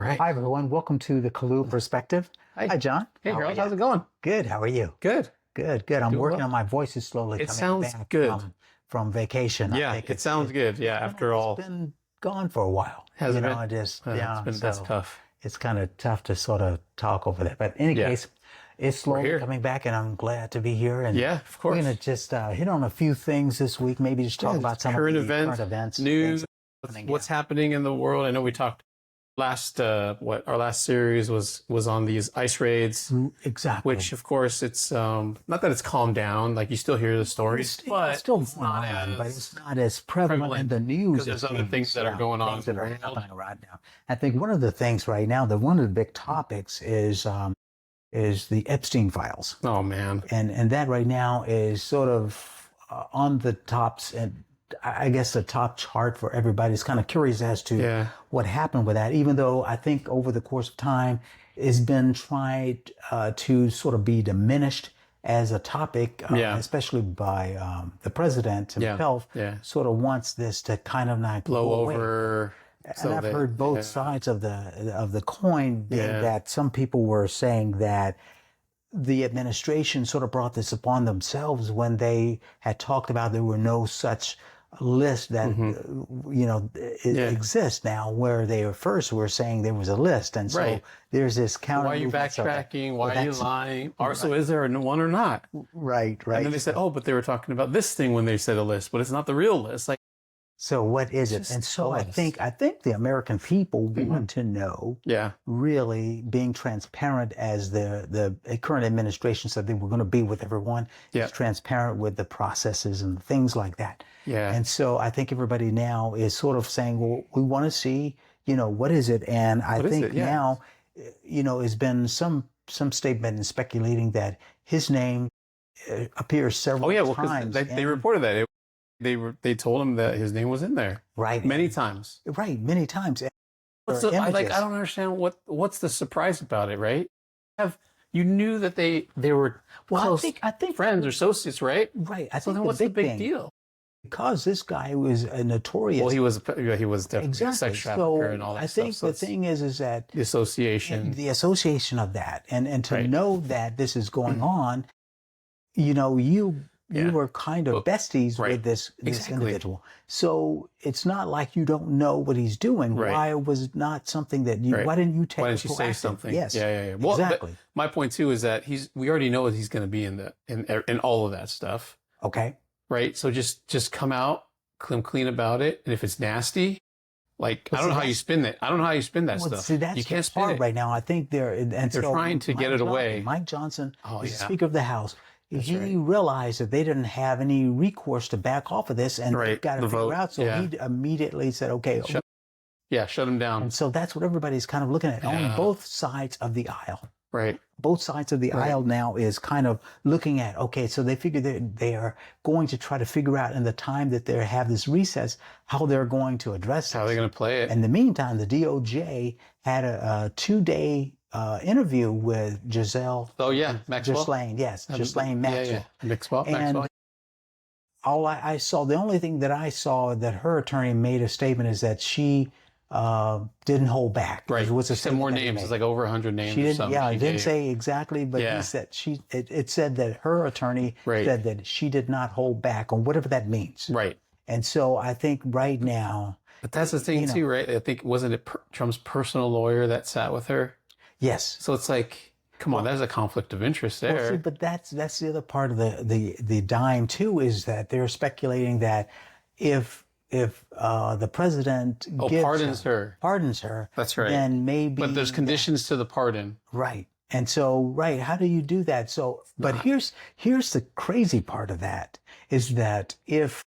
Right. Hi, everyone. Welcome to the Lew Perspective. Hi. Hi, John. Hey, How are Harold. you? How's it going? Good. How are you? Good. Good, good. I'm Doing working well. on my voice is slowly It coming sounds back good. from vacation. I Yeah, think it sounds good. Yeah, after all. it's been gone for a while. Has it been? I just, That's so tough. it's kind of tough to sort of talk over that. But in any Yeah. case, it's slowly here. coming back, and I'm glad to be here. And Yeah, of we're course. going to just hit on a few things this week, maybe just talk about some current of the events, current events, news, things what's happening in the world. I know we talked last, our last series was on these ICE raids, Exactly. which of course it's, not that it's calmed down, like you still hear the stories, but it's still it's going not on, but as it's not as prevalent in the news. because there's other things that are going on things that in the are world. happening right now. I think one of the things right now, one of the big topics is the Epstein files, Oh man. and that right now is sort of on the tops, and I guess the top chart for everybody. Is kind of curious as to Yeah. what happened with that, even though I think over the course of time it's been tried to sort of be diminished as a topic, Yeah. especially by the president himself. Yeah. Sort of wants this to kind of not Blow go away. over. And I've heard both sides of the coin, being that some people were saying that the administration sort of brought this upon themselves when they had talked about there were no such list that exists now, where they first were saying there was a list, and so there's this counter. Why are you backtracking? Why are you lying? Or so is there one or not? Right. And then they said, oh, but they were talking about this thing when they said a list, but it's not the real list. Like, so what is it? And so I think the American people want to know, really being transparent, as the current administration said they were going to be with everyone, is transparent with the processes and things like that. Yeah. And so I think everybody now is sort of saying, well, we want to see, what is it? And I think now, has been some statement and speculating that his name appears several times. They reported that. They told him that his name was in there. Right. Many times. Right. Many times. I don't understand what's the surprise about it, right? You knew that they were close I think friends or associates, right? Right. I So think then what's the big deal? Because this guy was a notorious. Well, he was definitely a sex trafficker and all that stuff. I think the thing is that the association of that, and to know that this is going on, you were kind of besties with this individual. So it's not like you don't know what he's doing. Right. Why was it not something that you? Why didn't you take? Why didn't you say something? Yes. Yeah. Well, exactly. My point too is that we already know that he's going to be in all of that stuff. Okay. Right. So just come out clean about it, and if it's nasty, like I don't know how you spin it. I don't know how you spin that stuff. See, that's you can't spin it right now. I think they're trying to get it away. Mike Johnson, the Speaker of the House. He realized that they didn't have any recourse to back off of this, and they got to figure out. So he immediately said, "Okay, shut him down." And so that's what everybody's kind of looking at on both sides of the aisle. Right. Both sides of the aisle now is kind of looking at, okay, so they figure they are going to try to figure out in the time that they have this recess how they're going to address how they're going to play it. In the meantime, the DOJ had a 2-day interview with Giselle. Oh yeah, Maxwell. Ghislaine, yes, Ghislaine Maxwell. Maxwell. And all I saw, the only thing that I saw that her attorney made a statement is that she didn't hold back. Right. It was some more names. It's like over 100 names. She didn't. Yeah, I didn't say exactly, but he said it said that her attorney said that she did not hold back on whatever that means. Right. And so I think right now. But that's the thing too, right? I think wasn't it Trump's personal lawyer that sat with her? Yes. So it's like, come on, there's a conflict of interest there. Well, see, but that's the other part of the dime too, is that they're speculating that if the president pardons her, that's right. Then maybe. But there's conditions to the pardon, right? And so, how do you do that? So, but here's the crazy part of that, is that if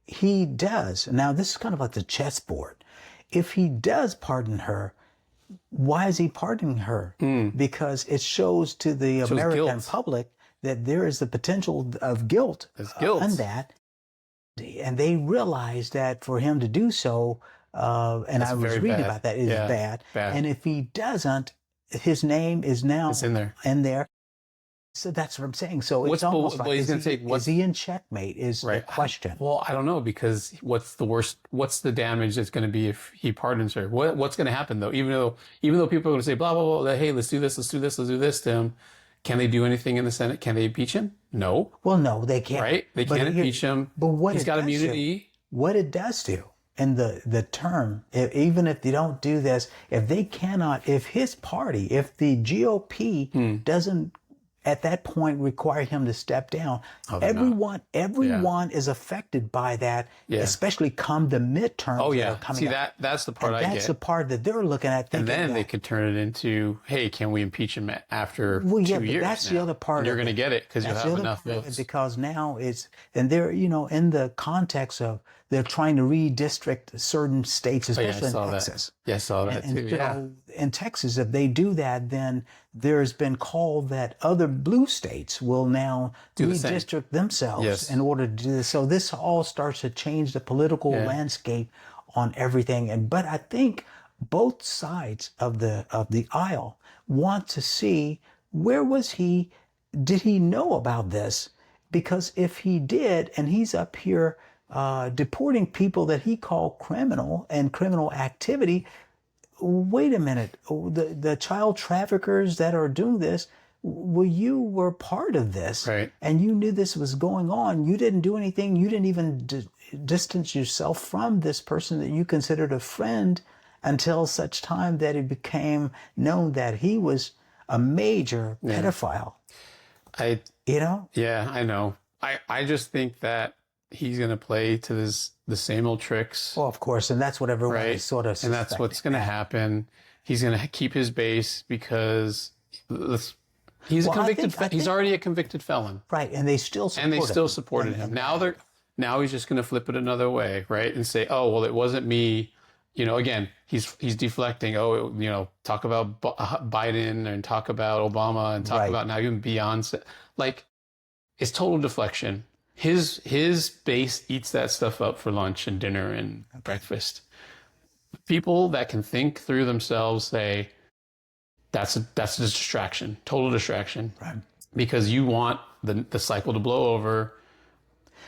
he does, now this is kind of like the chessboard. If he does pardon her, why is he pardoning her? Because it shows to the American public that there is the potential of guilt on that. And they realize that for him to do so, and I was reading about that, is bad. And if he doesn't, his name is now in there. So that's what I'm saying. So What's it's almost well, like, he's going to take is he in checkmate is the question. Well, I don't know, because what's the worst? What's the damage that's going to be if he pardons her? What's going to happen though? Even though people are going to say blah blah blah, hey, let's do this, let's do this, let's do this to him. Can they do anything in the Senate? Can they impeach him? No. Well, no, they can't. Right? They can't impeach him. But what he's got immunity. What it does do, and the term, even if they don't do this, if they cannot, if his party, if the GOP doesn't at that point require him to step down, everyone is affected by that, especially come the midterms. Oh yeah, that are coming see up. that's the part I get. That's the part that they're looking at. And then they could turn it into, hey, can we impeach him after 2 years? That's the other part. And you're going to get it because you have enough votes. Because now and they're, in the context of they're trying to redistrict certain states, especially in Texas. Yeah, I saw that too. So in Texas, if they do that, then there's been called that other blue states will now redistrict themselves in order to do this. So this all starts to change the political landscape on everything. But I think both sides of the aisle want to see, where was he? Did he know about this? Because if he did, and he's up here deporting people that he called criminal and criminal activity, wait a minute, the child traffickers that are doing this, well, you were part of this, right? And you knew this was going on. You didn't do anything. You didn't even distance yourself from this person that you considered a friend until such time that it became known that he was a major pedophile. Yeah, I know. I just think that he's going to play to the same old tricks. Well, of course, and that's what everyone is sort of suspecting. And that's what's going to happen. He's going to keep his base because he's he's already a convicted felon. Right, and they still supported him. Now he's just going to flip it another way, right? And say, "Oh, well, it wasn't me." Again, he's deflecting. Oh, talk about Biden and talk about Obama and talk about now even Beyonce. Like, it's total deflection. His base eats that stuff up for lunch and dinner and breakfast. People that can think through themselves say that's a distraction, total distraction, right? Because you want the cycle to blow over,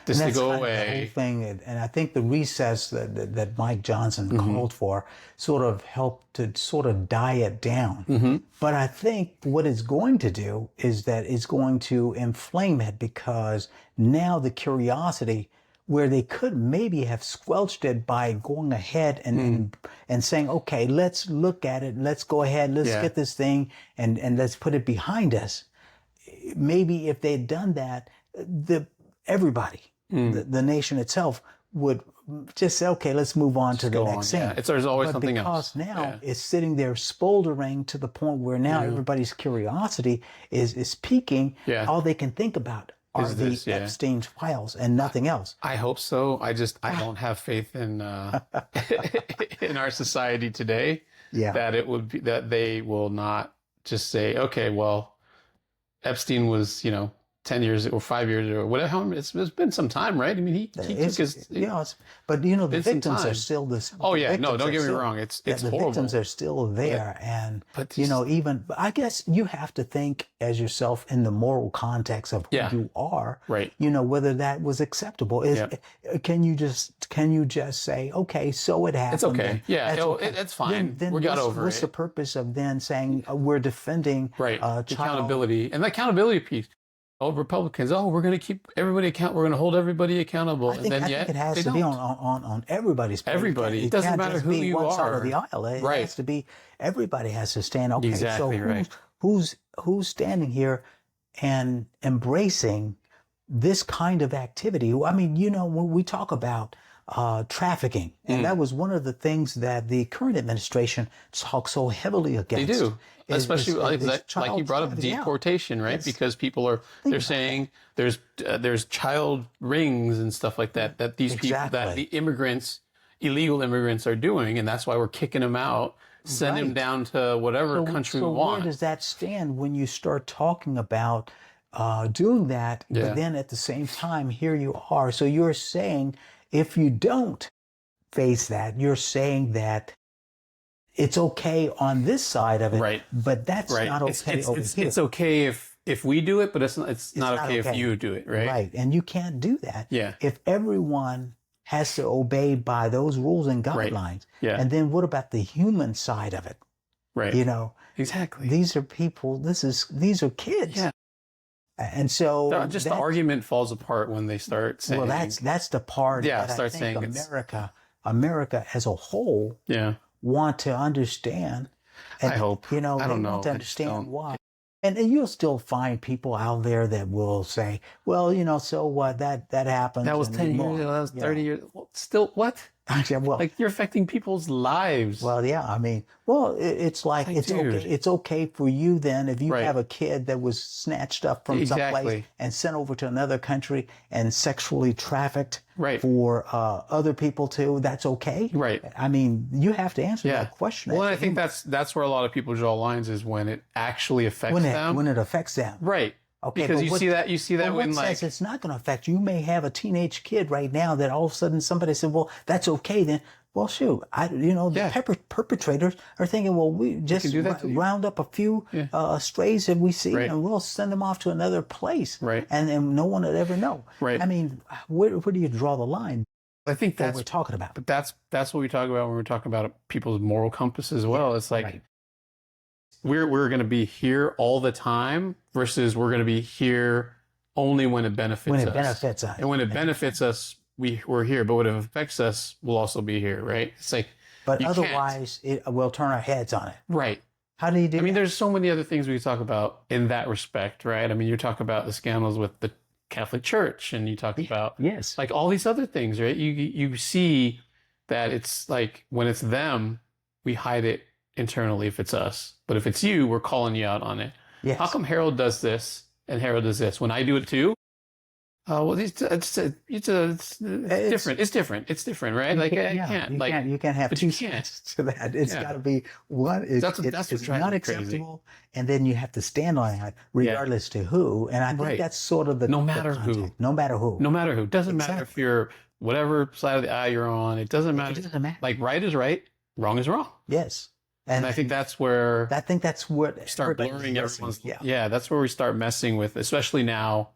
this to go away. The whole thing, and I think the recess that Mike Johnson called for sort of helped to sort of die it down. But I think what it's going to do is that it's going to inflame it, because now the curiosity, where they could maybe have squelched it by going ahead and saying, okay, let's look at it, let's go ahead, let's get this thing and let's put it behind us. Maybe if they'd done that, everybody, the nation itself would just say, okay, let's move on to the next thing. There's always something else. Because now it's sitting there smoldering to the point where now everybody's curiosity is peaking. All they can think about are the Epstein files and nothing else. I hope so. I don't have faith in in our society today that it would be, that they will not just say, okay, well, Epstein was, 10 years or 5 years or whatever. It's been some time, right? I mean, he took his... but the victims are still this. Oh, yeah. No, don't get me wrong. It's the horrible. victims are still there. And, I guess you have to think as yourself in the moral context of who you are, right? Whether that was acceptable. Can you just say, okay, so it happened. It's okay. It's fine. Then we got over it. What's the purpose of then saying we're defending accountability? And the accountability piece. Republicans, we're going to keep everybody we're going to hold everybody accountable. I think it has to be on everybody's part. Everybody. It doesn't matter who you one are. Side of the aisle. It has to be, everybody has to stand. Okay, exactly, so who's standing here and embracing this kind of activity? I mean, when we talk about trafficking, and that was one of the things that the current administration talks so heavily against. They do. Especially like you brought up deportation, right? Because people they're saying there's child rings and stuff like that these people, that the illegal immigrants are doing, and that's why we're kicking them out, send them down to whatever country we want. Where does that stand when you start talking about doing that? But then at the same time, here you are. So you're saying if you don't face that, you're saying that it's okay on this side of it, but that's not okay over here. It's okay if if we do it, but it's not not okay if okay. you do it, right? Right. And you can't do that. Yeah. If everyone has to obey by those rules and Right. guidelines. Yeah. And then what about the human side of it? Right. You know, Exactly. these are people, these are kids. Yeah. And so Just the argument falls apart when they start saying, well, that's the part that I start think saying it's, America as a whole yeah, want to understand. And, I hope. You know, I don't they know. want to I just understand don't. why. And you'll still find people out there that will say, well, you know, so what, that happens. That was and 10 more, years ago. That was you 30 know. years. Well, still, what? Yeah, well, Like, you're affecting people's lives. well, yeah, I mean, well, it's like, Like, it's dude. okay. It's okay for you then if you Right. have a kid that was snatched up from someplace Exactly. and sent over to another country and sexually trafficked Right. for other people too. That's okay. Right. I mean, you have to answer Yeah. that question. Well, and I think that's where a lot of people draw lines, is when it actually affects when them. it affects them. Right. Okay, Because but you what- see that But when, what like, says it's not going to affect you? You may have a teenage kid right now that all of a sudden somebody said, well, that's okay then. Well, shoot, the Yeah. perpetrators are thinking, well, we just can do that to you. round up a few Yeah. strays that we see Right. and we'll send them off to another place. Right. And no one would ever know. Right. I mean, where do you draw the line? I think What that's we're talking about. But that's what we talk about when we're talking about people's moral compass as well. It's like, Right. we're going to be here all the time versus we're going to be here only when it benefits When it us. benefits us. And when it benefits us, we're here. But when it affects us, we'll also be here, right? It's like, But you can't. otherwise, we'll turn our heads on it. right. How do you do I mean, that? there's so many other things we could talk about in that respect, right? I mean, you're talking about the scandals with the Catholic Church, and you talk about Yes. like all these other things, right? You see that it's like when it's them, we hide it internally if it's us. But if it's you, we're calling you out on it. Yes. How come Harold does this and Harold does this? When I do it too, well, it's different. It's different. It's different, right? Like, I can't. You can't have but two you can't. sides to that. It's Yeah. got to be one. That's what it's drives not me crazy. acceptable, and then you have to stand on it regardless to who. And I think Right. that's sort of the No matter who. context. No matter who. No matter who. Doesn't matter if you're whatever side of the aisle you're on. It doesn't matter. It doesn't matter. Like, right is right, wrong is wrong. Yes. And I think that's where I think that's what we start blurring everybody's everyone's. missing. Yeah, that's where we start messing with, especially now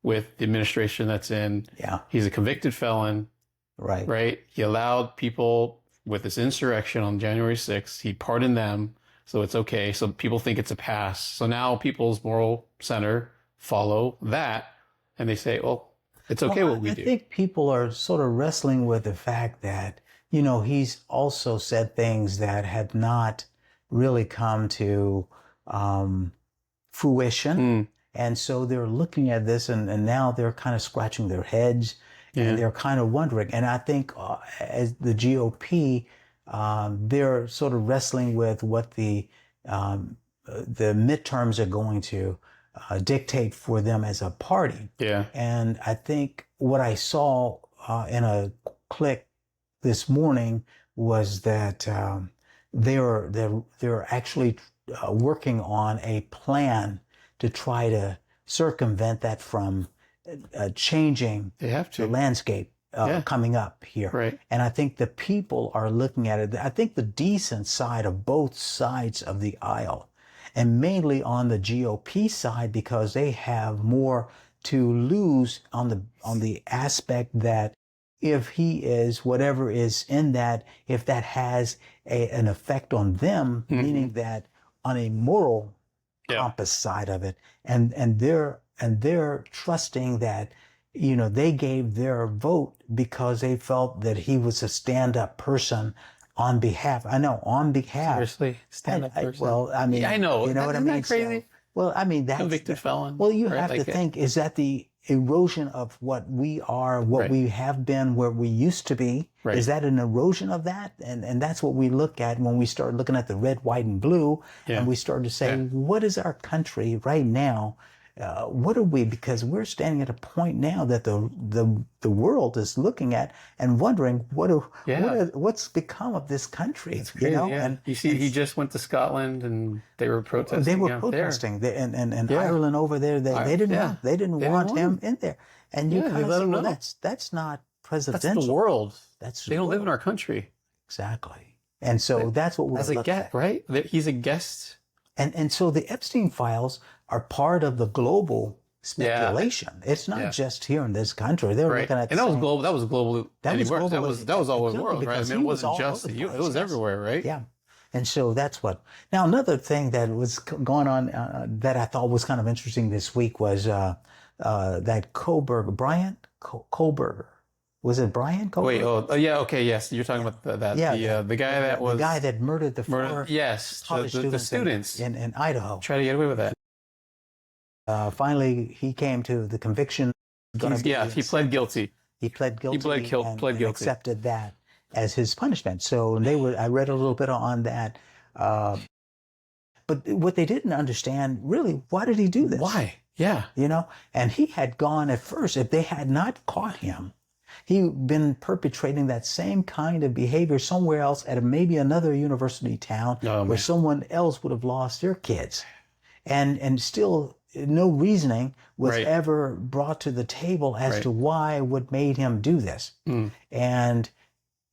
with the administration that's in. Yeah. He's a convicted felon, Right. right? He allowed people with this insurrection on January 6th. He pardoned them, so it's okay. So people think it's a pass. So now people's moral center follow that, and they say, well, it's okay what we I do. think people are sort of wrestling with the fact that, he's also said things that have not really come to fruition. Mm. And so they're looking at this and now they're kind of scratching their heads and they're kind of wondering. And I think as the GOP, they're sort of wrestling with what the midterms are going to dictate for them as a party. Yeah. And I think what I saw in a clip this morning was that they're actually working on a plan to try to circumvent that from changing They have the to. landscape coming up here. Right. And I think the people are looking at it. I think the decent side of both sides of the aisle, and mainly on the GOP side, because they have more to lose on the aspect that if he is whatever is in that, if that has an effect on them, meaning that on a moral compass side of it, and they're trusting that they gave their vote because they felt that he was a stand-up person on behalf. Seriously, stand-up person. Well, I mean, I know. You know what I Isn't that mean? crazy? So, well, I mean, that's Convicted felon. Well, you right? have Like to think: is that the erosion of what we are, what Right. we have been, where we used to be? Right. Is that an erosion of that? And that's what we look at when we start looking at the red, white, and blue, and we start to say, what is our country right now? What are we? Because we're standing at a point now that the world is looking at and wondering what's become of this country. It's crazy, And you see, he just went to Scotland and they were protesting. they were out protesting, there. and Ireland over there. They didn't want him in there. And you Yeah, kind they of let say, him well, know. that's not That's presidential. the world. That's They don't live in our country. exactly. And so that's what we're As a looking guest, at. right? He's a guest. And so the Epstein files are part of the global speculation. It's not just here in this country. They're looking at and that was global. That was global. That was anywhere. global. That was all over the world, right? I Because mean, it he was wasn't all just over the the U. It was place, everywhere, right? Yeah. And so that's what. Now, another thing that was going on that I thought was kind of interesting this week was that Kohlberger. Was it Brian Kohlberger? Wait, yeah, okay, yes. You're talking about the guy that was... The guy that murdered the four yes, college the students students. in Idaho. Try to get away with that. Finally, he came to the conviction. He pled guilty. He pled guilty. Pled guilty. Accepted that as his punishment. So I read a little bit on that. But what they didn't understand, really, why did he do this? Why? Yeah. And he had gone at first, if they had not caught him, he'd been perpetrating that same kind of behavior somewhere else at maybe another university town where someone else would have lost their kids. And still no reasoning was ever brought to the table as to why, what made him do this. And,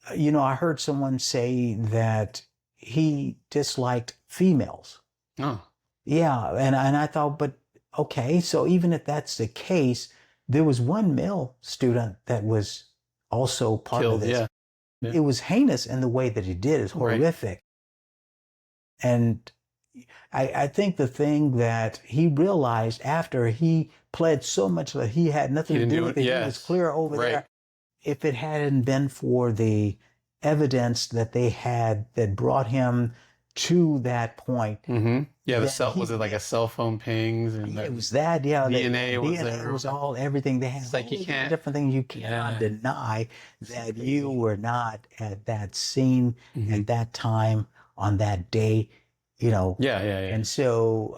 I heard someone say that he disliked females. Oh. Yeah. And I thought, but okay, so even if that's the case, there was one male student that was also part of this. Yeah. It was heinous in the way that he did. It's horrific. And I think the thing that he realized after he pled so much that he had nothing to do with it, he was clear over there. If it hadn't been for the evidence that they had that brought him to that point. Mm-hmm. Yeah, was it like a cell phone pings? And it was that, yeah. DNA was there. It was everything they had. It's like you can't... different things you cannot deny that you were not at that scene at that time on that day, Yeah. And so,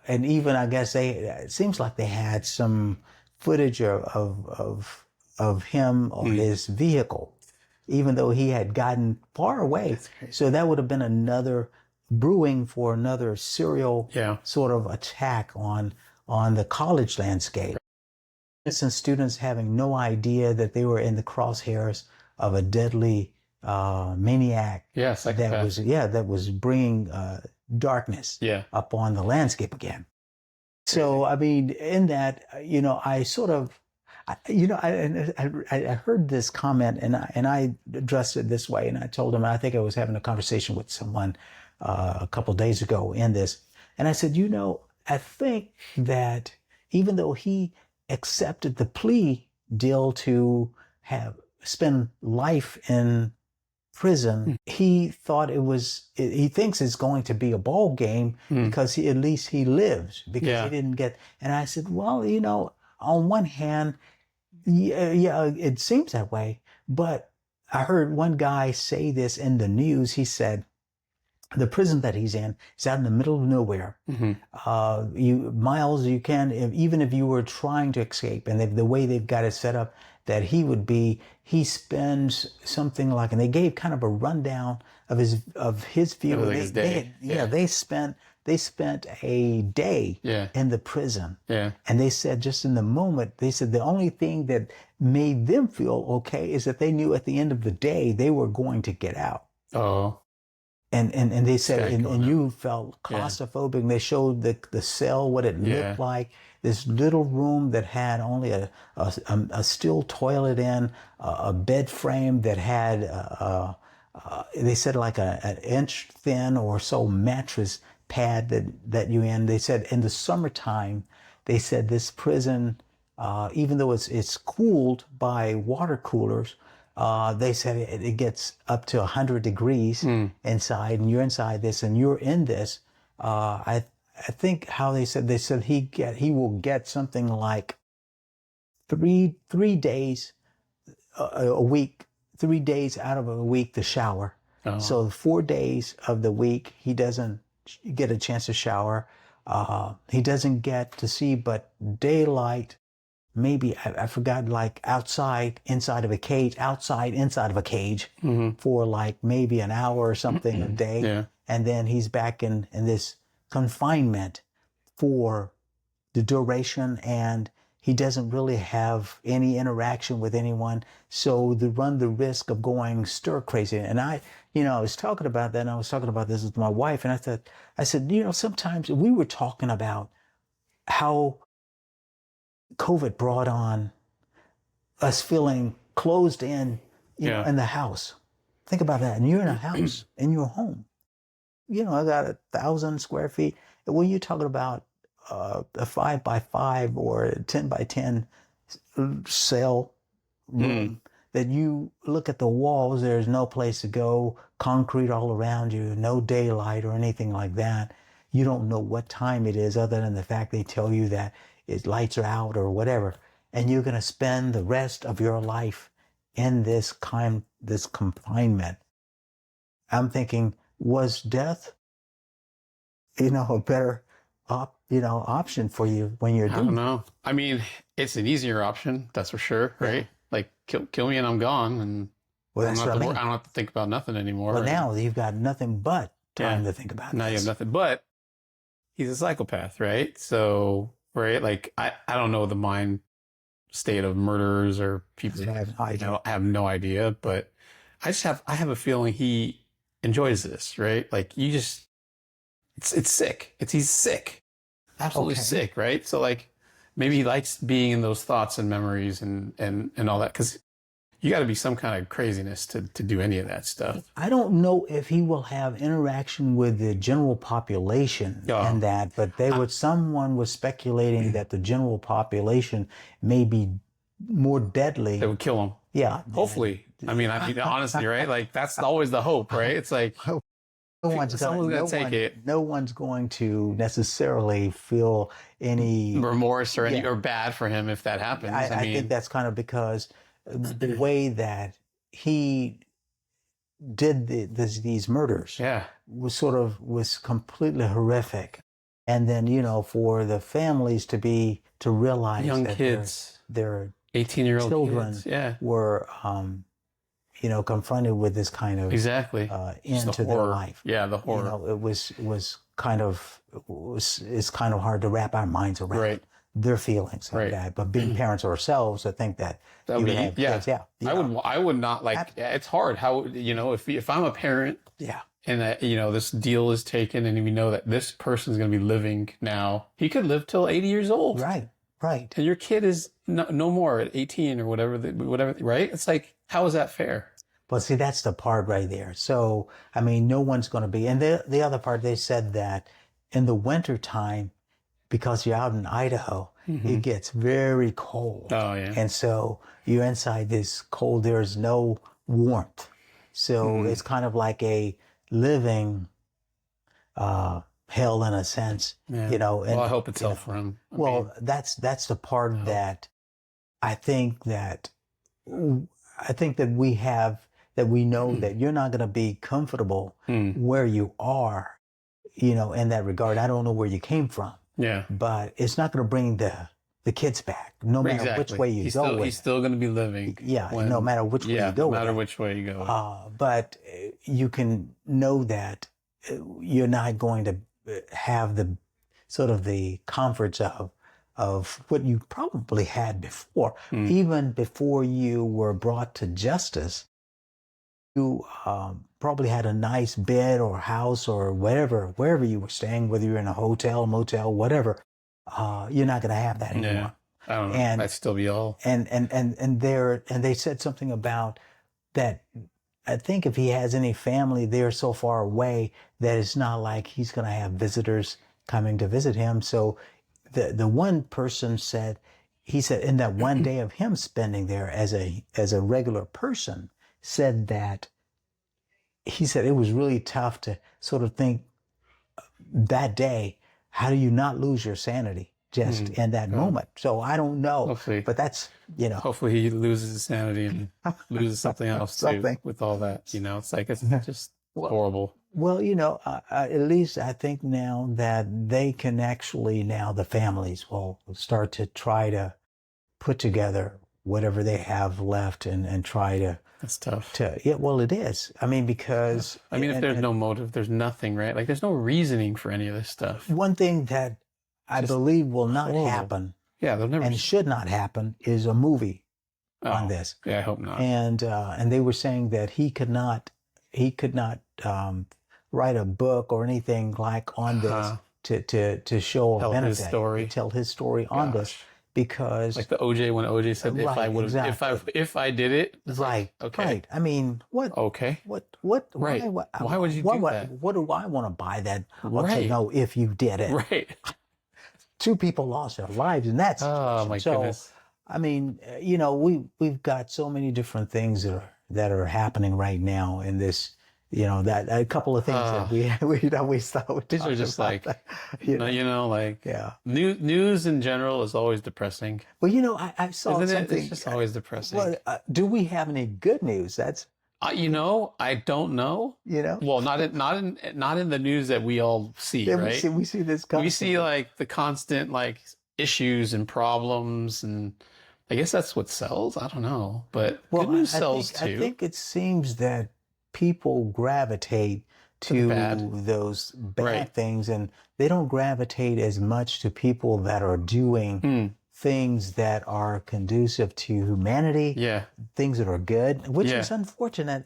and even I guess it seems like they had some footage of him or his vehicle, even though he had gotten far away. So that would have been another brewing for another serial sort of attack on the college landscape. And students having no idea that they were in the crosshairs of a deadly maniac. Yes, that was bringing darkness upon the landscape again. So I mean, in that, I sort of, I heard this comment and I addressed it this way, and I told him, I think I was having a conversation with someone a couple of days ago in this, and I said, I think that even though he accepted the plea deal to spend life in prison, he thought he thinks it's going to be a ball game because at least he lives, because he didn't get. And I said, well, on one hand, yeah, it seems that way. But I heard one guy say this in the news. He said, the prison that he's in is out in the middle of nowhere. You can, even if you were trying to escape, and the way they've got it set up, that he spends something like, and they gave kind of a rundown of his view. Like his day. They spent a day in the prison. Yeah. And they said, just in the moment, they said the only thing that made them feel okay is that they knew at the end of the day they were going to get out. Oh. And they said, and you felt claustrophobic. And they showed the cell, what it looked like. This little room that had only a steel toilet in, a bed frame that had, they said like an inch thin or so mattress pad that you in. They said in the summertime, they said this prison, even though it's cooled by water coolers, they said it gets up to 100 degrees inside, and you're inside this, and you're in this. I think how they said he will get something like three days a week, 3 days out of a week to shower. Oh. So 4 days of the week he doesn't get a chance to shower. He doesn't get to see but daylight. Maybe I forgot, like outside, inside of a cage, for like maybe an hour or something a day. Yeah. And then he's back in this confinement for the duration, and he doesn't really have any interaction with anyone. So they run the risk of going stir crazy. And I was talking about that, and I was talking about this with my wife, and I said, sometimes we were talking about how COVID brought on us feeling closed in, in the house. Think about that. And you're in a house, in your home. I got 1,000 square feet. And when you're talking about a 5x5 or a 10x10 cell room, that you look at the walls, there's no place to go, concrete all around you, no daylight or anything like that. You don't know what time it is other than the fact they tell you that lights are out or whatever. And you're going to spend the rest of your life in this confinement. I'm thinking, was death, a better option for you when you're doing? I don't know. I mean, it's an easier option, that's for sure, right? Yeah. Like kill me and I'm gone, and well, that's what I mean. I don't have to think about nothing anymore. But now you've got nothing but time to think about. Now you have nothing but. He's a psychopath, right? So, right, like I don't know the mind state of murderers or people. I have no idea, but I have a feeling he enjoys this, right? Like it's sick. He's sick, absolutely sick, right? So like maybe he likes being in those thoughts and memories and all that, because you got to be some kind of craziness to do any of that stuff. I don't know if he will have interaction with the general population and that, but someone was speculating that the general population may be more deadly. They would kill him. Yeah. Hopefully. I mean, honestly, right? Like that's always the hope, right? It's like someone's going to take it. No one's going to necessarily feel any remorse or or bad for him if that happens. I think that's kind of because the way that he did these murders was completely horrific. And then, for the families to realize young that kids, their 18-year-old children were, confronted with this kind of end to their life. Yeah, the horror. It's kind of hard to wrap our minds around their feelings like that. But being parents ourselves, I think that you would have kids. Yeah. I would not like. It's hard. How if I'm a parent. Yeah. And that this deal is taken, and we know that this person is going to be living now. He could live till 80 years old. Right. And your kid is no more at 18 or whatever. Right? It's like, how is that fair? But see, that's the part right there. So, I mean, no one's going to be. And the other part, they said that in the winter time, because you're out in Idaho, it gets very cold. Oh, yeah. And so you're inside this cold. There's no warmth. So it's kind of like a living hell in a sense, And, well, I hope it's hell for him. That's the part that I think that we know that you're not going to be comfortable where you are, in that regard. I don't know where you came from. Yeah. But it's not going to bring the kids back, no matter which way you go. He's still going to be living. Yeah, no matter which way you go. No matter which way you go. But you can know that you're not going to have the sort of the comforts of what you probably had before. Even before you were brought to justice, you probably had a nice bed or house or wherever you were staying, whether you're in a hotel, motel, whatever. You're not going to have that anymore. Yeah. I don't know. And that'd still be all. And they said something about that. I think if he has any family, they're so far away that it's not like he's going to have visitors coming to visit him. So the one person said, he said in that one day of him spending there as a regular person, said that he said it was really tough to sort of think that day, how do you not lose your sanity just in that moment? So I don't know, hopefully, but that's, hopefully he loses his sanity and loses something else too with all that, it's like, it's just horrible. Well, at least I think now that they can actually, the families will start to try to put together whatever they have left and try to. That's tough. Well, it is. I mean, because. I mean, if there's no motive, there's nothing, right? Like, there's no reasoning for any of this stuff. One thing that I believe will not happen. Yeah, they'll never. And should not happen is a movie on this. Yeah, I hope not. And they were saying that he could not write a book or anything like on this to show a Tell benefit, his story. tell his story on this, because Like the OJ, when OJ said, if I would have, if I did it, it's right, like, okay, right. I mean, what, okay, why, right. Why would you do that? What do I want to buy that? Or to Right. know if you did it? Right. Two people lost their lives in that situation. Oh my goodness. I mean, you know, we've got so many different things that are happening right now in this. You know, that a couple of things that we thought These are just like, you know, like, yeah. News in general is always depressing. Well, you know, I saw Isn't something. it? It's just always depressing. Well, do we have any good news? That's You know, I don't know. you know, Well, not in the news that we all see, yeah, right? we see this. We see like the constant like issues and problems, and I guess that's what sells. I don't know, but good news sells too. I think it seems that people gravitate to those bad things, and they don't gravitate as much to people that are doing things that are conducive to humanity, things that are good, which is unfortunate.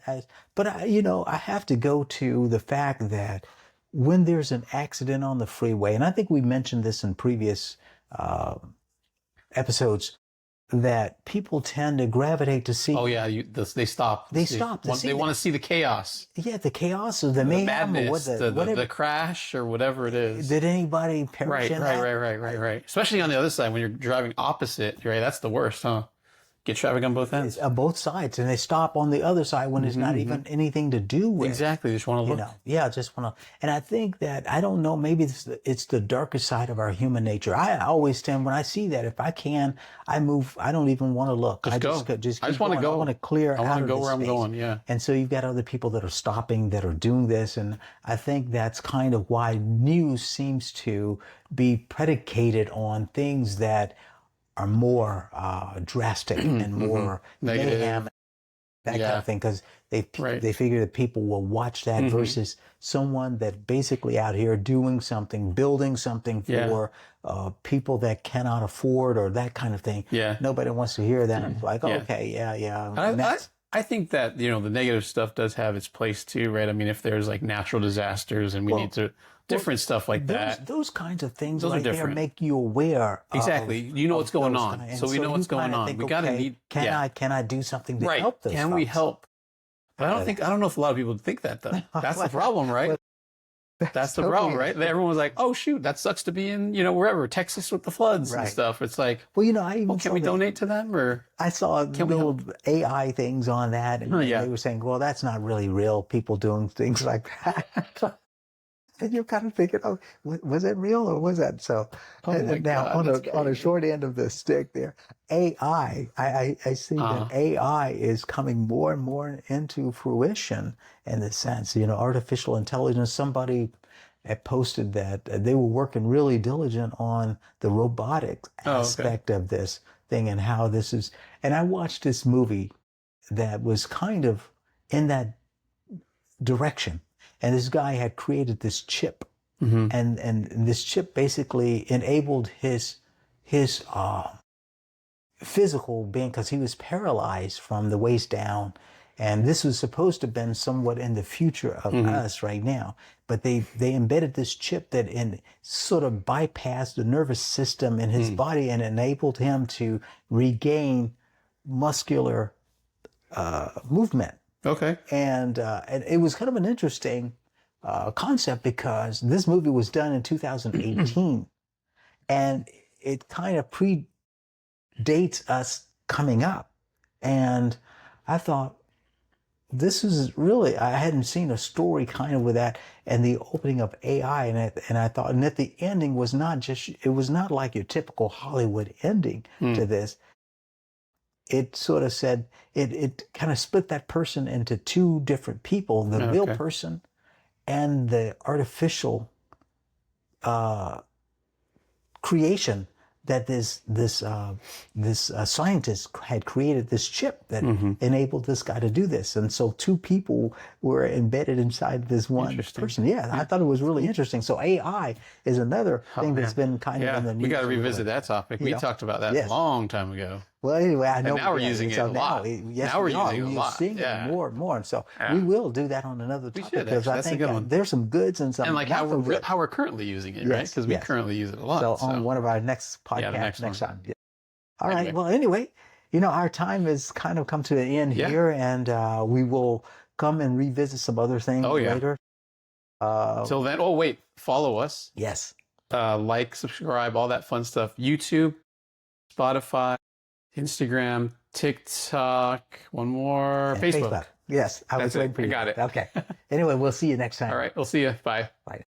But you know, I have to go to the fact that when there's an accident on the freeway, and I think we mentioned this in previous episodes, that people tend to gravitate to see. Oh yeah, they stop. They stop. They want to see the chaos. Yeah, the chaos or the mayhem, madness, or the crash or whatever it is. Did anybody perish in that? Right. Especially on the other side when you're driving opposite. Right, that's the worst, huh? Get traffic on both ends. On both sides, and they stop on the other side when it's not even anything to do with. Exactly, they just want to look. You know, yeah, just want to. And I think that, I don't know, maybe it's the darkest side of our human nature. I always tend, when I see that, if I can, I move. I don't even want to look. I just want to go. I want to clear. I want to go where I'm going. Yeah. And so you've got other people that are stopping, that are doing this, and I think that's kind of why news seems to be predicated on things that are more drastic and more mayhem, that kind of thing, because they figure that people will watch that versus someone that basically out here doing something, building something for people that cannot afford, or that kind of thing. Yeah, nobody wants to hear that. It's like, okay, yeah. I think that, you know, the negative stuff does have its place too, right? I mean, if there's like natural disasters and we need to different stuff like that. Those kinds of things those right there make you aware. Exactly. You know what's going on. So we know what's going on. We got to need. Can I do something to help this? Can we help? But I don't know if a lot of people think that though. That's the problem, right? That's the problem, right? Everyone was like, "Oh shoot, that sucks to be in, you know, wherever Texas with the floods and stuff." It's like, well, you know, I even can we donate to them, or I saw little AI things on that, and they were saying, "Well, that's not really real. People doing things like that." And you're kind of thinking, "Oh, was it real or was that so?" Now, on a short end of the stick, there, AI. I see that AI is coming more and more into fruition in the sense, you know, artificial intelligence. Somebody had posted that they were working really diligent on the robotics aspect of this thing and how this is. And I watched this movie that was kind of in that direction. And this guy had created this chip, and this chip basically enabled his physical being, because he was paralyzed from the waist down. And this was supposed to have been somewhat in the future of us right now. But they embedded this chip that sort of bypassed the nervous system in his body and enabled him to regain muscular movement. Okay. And it was kind of an interesting concept, because this movie was done in 2018, and it kind of predates us coming up. And I thought, this is really, I hadn't seen a story kind of with that, and the opening of AI in it. And I thought, and that the ending was not it was not like your typical Hollywood ending to this. It sort of said, it kind of split that person into two different people, the real person and the artificial creation that this scientist had created, this chip that enabled this guy to do this. And so two people were embedded inside this one person. Yeah, I thought it was really interesting. So AI is another thing that's been kind of in the news. We got to revisit that topic. We talked about that a long time ago. Well, anyway, I know. now we're using it a lot. Yes, Now we're we are. using it a We're lot. seeing Yeah. it more and more. And so Yeah. we will do that on another topic should, because I That's a think good one. there's some goods and some And like not so good. how we're currently using it, right? Yes, Because we yes. currently use it a lot. So on one of our next the podcasts next time. Yeah. All right. Anyway. Well, anyway, our time has kind of come to an end Yeah. here, and we will come and revisit some other things later. Till then, wait, follow us. Yes. Like, subscribe, all that fun stuff. YouTube, Spotify, Instagram, TikTok, one more, And Facebook. Yes, I was That's waiting it. for you. I got it. Okay. Anyway, we'll see you next time. All right, we'll see you. Bye. Bye.